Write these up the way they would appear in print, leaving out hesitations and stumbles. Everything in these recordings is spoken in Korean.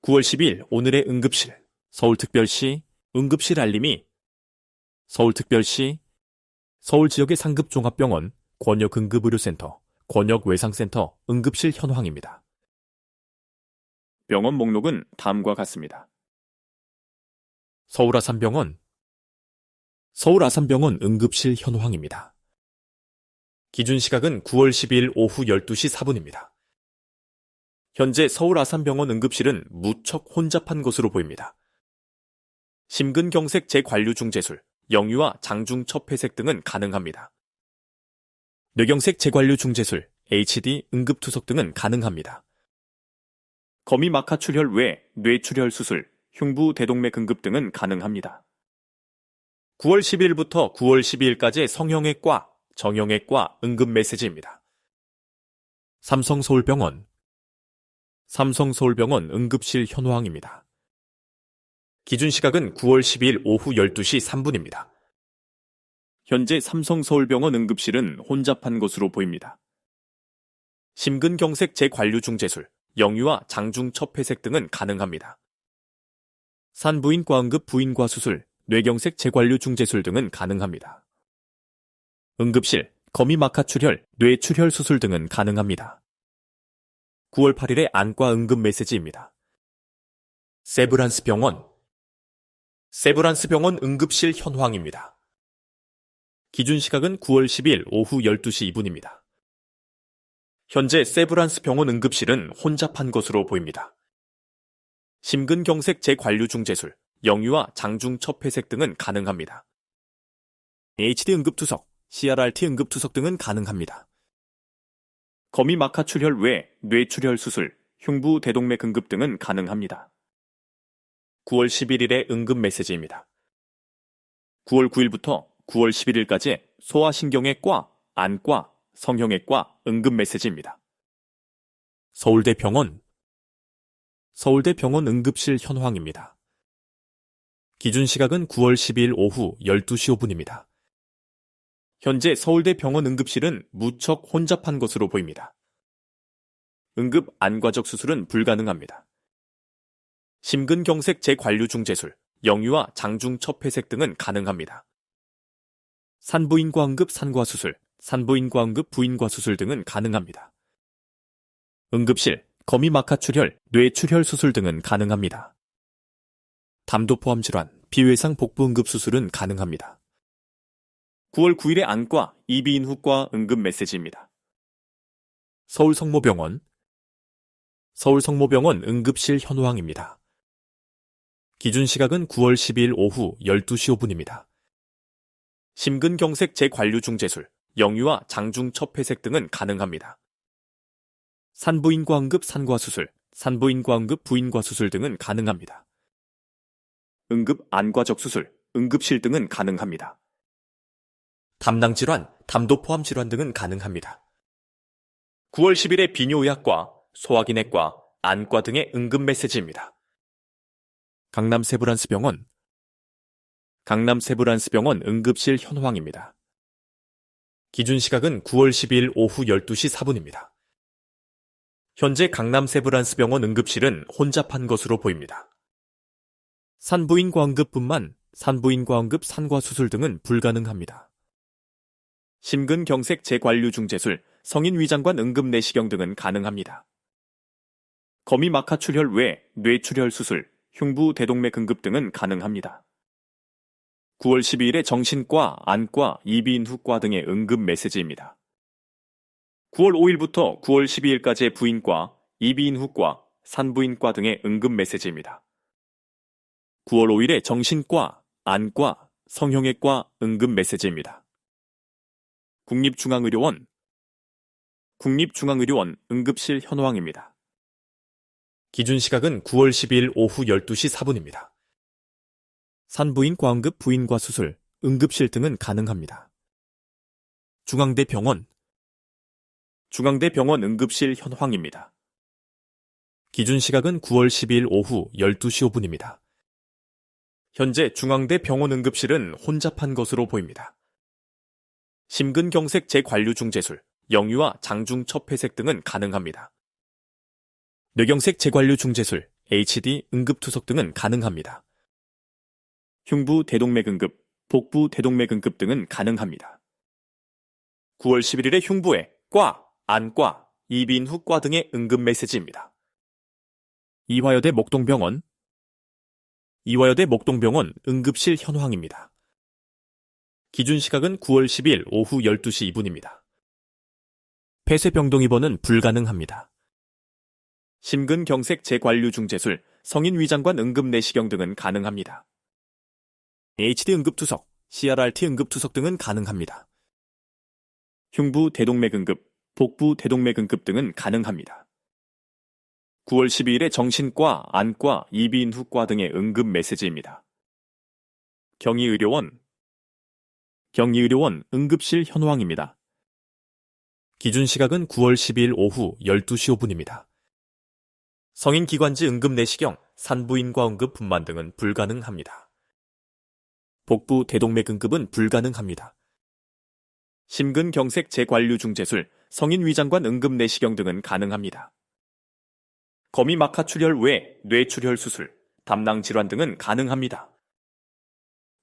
9월 10일 오늘의 응급실 서울특별시 응급실 알림이 서울특별시 서울 지역의 상급종합병원 권역응급의료센터 권역외상센터 응급실 현황입니다. 병원 목록은 다음과 같습니다. 서울아산병원 응급실 현황입니다. 기준 시각은 9월 12일 오후 12시 4분입니다. 현재 서울아산병원 응급실은 무척 혼잡한 것으로 보입니다. 심근경색 재관류중재술, 영유아 장중첩회색 등은 가능합니다. 뇌경색 재관류중재술, HD 응급투석 등은 가능합니다. 거미막하출혈 외 뇌출혈 수술, 흉부대동맥 응급 등은 가능합니다. 9월 10일부터 9월 12일까지의 성형외과, 정형외과 응급 메시지입니다. 삼성서울병원 응급실 현황입니다. 기준 시각은 9월 10일 오후 12시 3분입니다. 현재 삼성서울병원 응급실은 혼잡한 것으로 보입니다. 심근경색 재관류중재술, 영유아 장중첩회색 등은 가능합니다. 산부인과 응급 부인과 수술, 뇌경색 재관류중재술 등은 가능합니다. 응급실, 거미막하출혈, 뇌출혈 수술 등은 가능합니다. 9월 8일의 안과 응급 메시지입니다. 세브란스병원 응급실 현황입니다. 기준 시각은 9월 10일 오후 12시 2분입니다. 현재 세브란스병원 응급실은 혼잡한 것으로 보입니다. 심근경색 재관류중재술, 영유아 장중첩회색 등은 가능합니다. HD 응급투석, CRRT 응급투석 등은 가능합니다. 거미막하출혈 외 뇌출혈 수술, 흉부대동맥 응급 등은 가능합니다. 9월 11일의 응급 메시지입니다. 9월 9일부터 9월 11일까지 소아신경외과, 안과, 성형외과 응급 메시지입니다. 서울대병원 응급실 현황입니다. 기준 시각은 9월 10일 오후 12시 5분입니다. 현재 서울대병원 응급실은 무척 혼잡한 것으로 보입니다. 응급 안과적 수술은 불가능합니다. 심근경색 재관류중재술, 영유아 장중첩회색 등은 가능합니다. 산부인과 응급 산과수술, 산부인과 응급 부인과 수술 등은 가능합니다. 응급실, 거미막하출혈, 뇌출혈 수술 등은 가능합니다. 담도포함 질환, 비외상 복부 응급 수술은 가능합니다. 9월 9일의 안과, 이비인후과 응급 메시지입니다. 서울성모병원 응급실 현황입니다. 기준 시각은 9월 10일 오후 12시 5분입니다. 심근경색 재관류중재술, 영유아 장중첩회색 등은 가능합니다. 산부인과 응급 산과수술, 산부인과 응급 부인과 수술 등은 가능합니다. 응급 안과적 수술, 응급실 등은 가능합니다. 담낭질환, 담도포함 질환 등은 가능합니다. 9월 10일의 비뇨의학과, 소화기내과, 안과 등의 응급 메시지입니다. 강남세브란스병원 응급실 현황입니다. 기준 시각은 9월 10일 오후 12시 4분입니다. 현재 강남세브란스병원 응급실은 혼잡한 것으로 보입니다. 산부인과 응급뿐만 산부인과 응급 산과수술 등은 불가능합니다. 심근경색 재관류중재술, 성인위장관 응급내시경 등은 가능합니다. 거미막하출혈 외 뇌출혈 수술, 흉부대동맥 응급 등은 가능합니다. 9월 12일의 정신과, 안과, 이비인후과 등의 응급 메시지입니다. 9월 5일부터 9월 12일까지의 부인과, 이비인후과, 산부인과 등의 응급 메시지입니다. 9월 5일의 정신과, 안과, 성형외과 응급 메시지입니다. 국립중앙의료원 응급실 현황입니다. 기준 시각은 9월 10일 오후 12시 4분입니다. 산부인과 응급 부인과 수술, 응급실 등은 가능합니다. 중앙대병원 응급실 현황입니다. 기준 시각은 9월 10일 오후 12시 5분입니다. 현재 중앙대병원 응급실은 혼잡한 것으로 보입니다. 심근경색 재관류중재술, 영유아 장중첩회색 등은 가능합니다. 뇌경색 재관류중재술, HD 응급투석 등은 가능합니다. 흉부 대동맥 응급, 복부 대동맥 응급 등은 가능합니다. 9월 11일에 흉부에 과, 안과, 이비인후과 등의 응급 메시지입니다. 이화여대 목동병원 응급실 현황입니다. 기준 시각은 9월 10일 오후 12시 2분입니다. 폐쇄병동 입원은 불가능합니다. 심근경색 재관류 중재술, 성인 위장관 응급 내시경 등은 가능합니다. HD 응급투석, CRRT 응급투석 등은 가능합니다. 흉부 대동맥 응급, 복부 대동맥 응급 등은 가능합니다. 9월 12일에 정신과, 안과, 이비인후과 등의 응급 메시지입니다. 경희의료원 응급실 현황입니다. 기준 시각은 9월 12일 오후 12시 5분입니다. 성인기관지 응급 내시경, 산부인과 응급 분만 등은 불가능합니다. 복부 대동맥 응급은 불가능합니다. 심근경색 재관류 중재술, 성인 위장관 응급 내시경 등은 가능합니다. 거미막하출혈 외 뇌출혈 수술, 담낭질환 등은 가능합니다.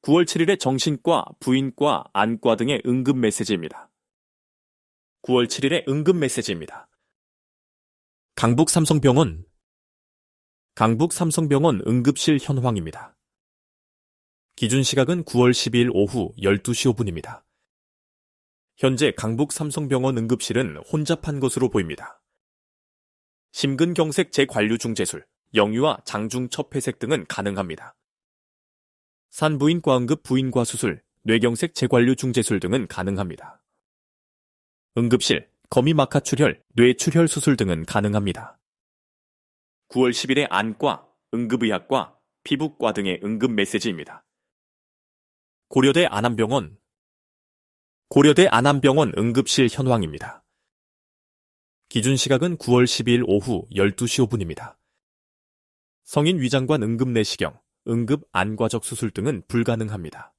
9월 7일에 정신과, 부인과, 안과 등의 응급 메시지입니다. 9월 7일에 응급 메시지입니다. 강북삼성병원 응급실 현황입니다. 기준 시각은 9월 10일 오후 12시 5분입니다. 현재 강북삼성병원 응급실은 혼잡한 것으로 보입니다. 심근경색 재관류 중재술, 영유아 장중 첩회색 등은 가능합니다. 산부인과 응급 부인과 수술, 뇌경색 재관류 중재술 등은 가능합니다. 응급실, 거미막하출혈, 뇌출혈 수술 등은 가능합니다. 9월 10일에 안과, 응급의학과, 피부과 등의 응급 메시지입니다. 고려대 안암병원 응급실 현황입니다. 기준 시각은 9월 10일 오후 12시 5분입니다. 성인 위장관 응급 내시경, 응급 안과적 수술 등은 불가능합니다.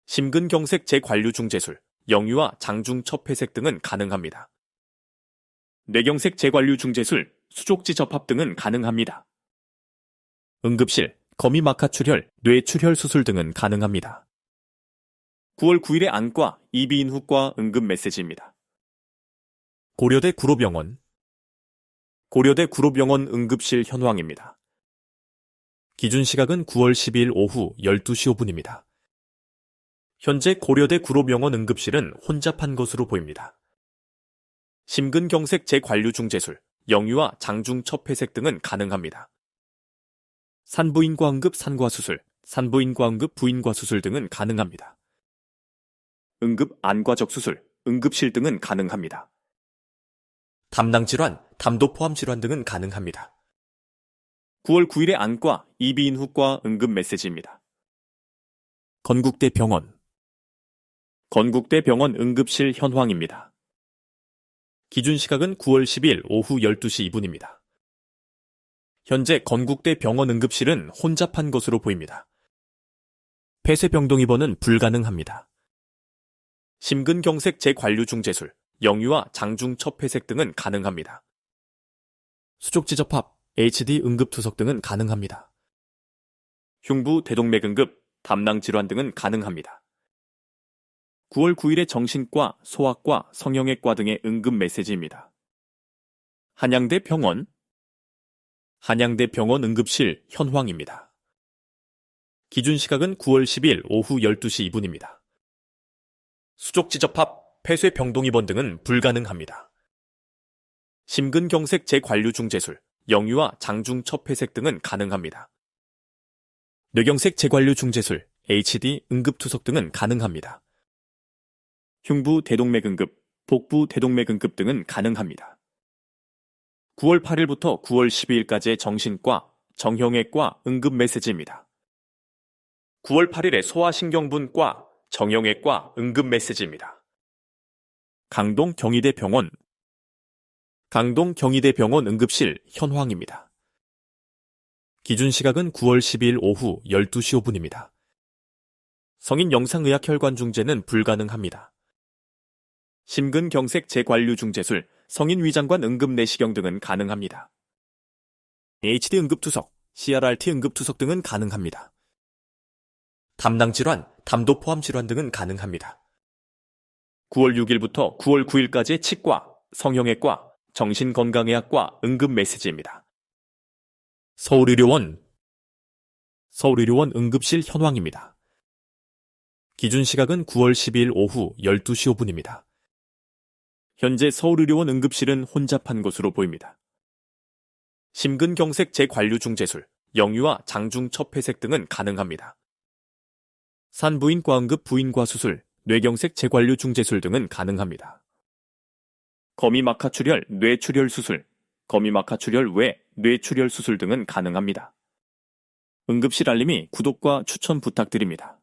심근경색 재관류 중재술, 영유아 장중 첩회색 등은 가능합니다. 뇌경색 재관류 중재술, 수족지 접합 등은 가능합니다. 응급실, 거미막하출혈, 뇌출혈 수술 등은 가능합니다. 9월 9일에 안과, 이비인후과 응급 메시지입니다. 고려대 구로병원 응급실 현황입니다. 기준 시각은 9월 10일 오후 12시 5분입니다. 현재 고려대 구로병원 응급실은 혼잡한 것으로 보입니다. 심근경색 재관류 중재술, 영유아 장중 첩회색 등은 가능합니다. 산부인과 응급 산과수술, 산부인과 응급 부인과수술 등은 가능합니다. 응급 안과적 수술, 응급실 등은 가능합니다. 담낭질환, 담도 포함 질환 등은 가능합니다. 9월 9일에 안과, 이비인후과 응급 메시지입니다. 건국대병원 응급실 현황입니다. 기준 시각은 9월 10일 오후 12시 2분입니다. 현재 건국대병원 응급실은 혼잡한 것으로 보입니다. 폐쇄병동 입원은 불가능합니다. 심근경색 재관류 중재술, 영유아 장중 첩회색 등은 가능합니다. 수족지 접합, HD 응급투석 등은 가능합니다. 흉부 대동맥 응급, 담낭질환 등은 가능합니다. 9월 9일에 정신과, 소아과, 성형외과 등의 응급 메시지입니다. 한양대병원 응급실 현황입니다. 기준 시각은 9월 10일 오후 12시 2분입니다. 수족지 접합, 폐쇄병동 입원 등은 불가능합니다. 심근경색 재관류 중재술, 영유아 장중 첩회색 등은 가능합니다. 뇌경색 재관류 중재술, HD 응급투석 등은 가능합니다. 흉부 대동맥 응급, 복부 대동맥 응급 등은 가능합니다. 9월 8일부터 9월 12일까지의 정신과, 정형외과 응급 메시지입니다. 9월 8일에 소아신경분과, 정형외과 응급 메시지입니다. 강동 경희대병원 응급실 현황입니다. 기준 시각은 9월 10일 오후 12시 5분입니다. 성인 영상의학 혈관 중재는 불가능합니다. 심근경색 재관류 중재술, 성인 위장관 응급 내시경 등은 가능합니다. HD 응급투석, CRRT 응급투석 등은 가능합니다. 담낭질환, 담도 포함 질환 등은 가능합니다. 9월 6일부터 9월 9일까지의 치과, 성형외과, 정신건강의학과 응급 메시지입니다. 서울의료원 응급실 현황입니다. 기준 시각은 9월 12일 오후 12시 5분입니다. 현재 서울의료원 응급실은 혼잡한 것으로 보입니다. 심근경색 재관류중재술, 영유아 장중첩회색 등은 가능합니다. 산부인과 응급 부인과 수술, 뇌경색 재관류중재술 등은 가능합니다. 거미막하출혈, 뇌출혈 수술, 거미막하출혈 외 뇌출혈 수술 등은 가능합니다. 응급실 알림이 구독과 추천 부탁드립니다.